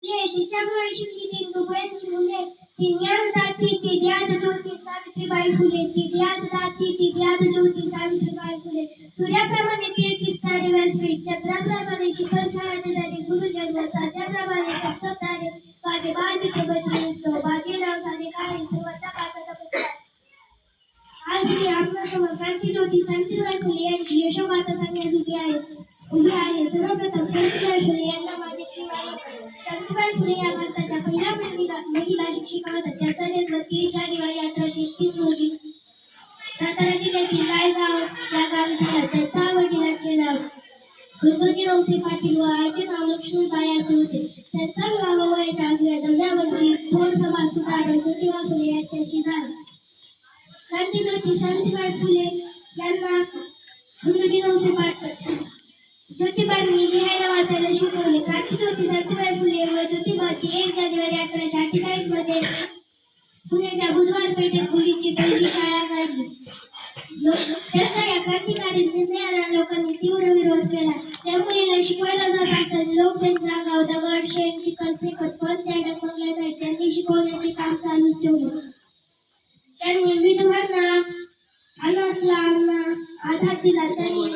तिच्यामुळे शिकली ती दुबळ्याची मुले ती ज्ञान दाती ती ज्ञान ज्योती सावित्रीबाई फुले ती ज्ञान दाती ती ज्ञान ज्योती सावित्रीबाई फुले सूर्याप्रमाणे तेजीस सारे व्यासपीठ चंद्राप्रमाणे शिखर छायाचे झाले गुरु जन्माचा त्याप्रमाणे सप्ततारे माझे बाजीचे बजवितो बाजीराव सारे काय सर्वांचा पाचाचा पुस्तक आज मी आपल्यासमोर क्रांती ज्योती सावित्रीबाई फुले यांची यशोगाथा सांगण्यासाठी आहे उभी आहे सर्वप्रथम सावित्रीबाई फुले यांना माझे प्रेम आहे सावित्रीबाई फुले या भारताच्या पहिल्या महिला शिक्षिका होत्या त्यांचा जन्म 3 जानेवारी 1831 रोजी सातारा जिल्ह्यातील रायगाव या गावी झाला त्यांच्या वडिलांचे नाव गुरुजी नवसे पाटील व आईचे नाव लक्ष्मीबाई असे होते त्यांचा विवाह वयाच्या 11व्या वर्षी थोर समाज सुधारक ज्योतिबा फुले यांच्याशी झाला क्रांती ज्योती सावित्रीबाई फुले यांना गुरुजी नवसे पाटील ज्योतिबांनी लिहायला वाचायला शिकवले क्रांती ज्योती सावित्रीबाई फुले व ज्योतिबाची 1 जानेवारी 1848 मध्ये पुण्याच्या बुधवार पेठेत मुलीची पहिली शाळा काढली त्यांच्या या क्रांतिकारी निर्णयाला लोकांनी तीव्र विरोध केला त्या मुलीला शिकवायला जात असताना लोक त्यांच्या अंगावर दगड शेण चिखल फेकत पण त्या ढकलल्या जायचे त्यांनी शिकवण्याचे काम चालूच ठेवले त्यांनी विधवांना अनाथांना आधार दिला त्यांनी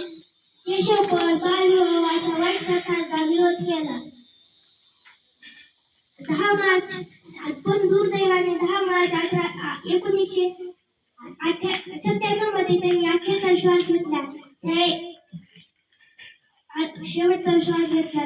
केशवपद बालविवाह अशा वाईट प्रकारांचा विरोध केला 10 मार्च पण दुर्दैवाने 10 मार्च 1997 मध्ये त्यांनी अखेरचा श्वास घेतला शेवटचा श्वास घेतला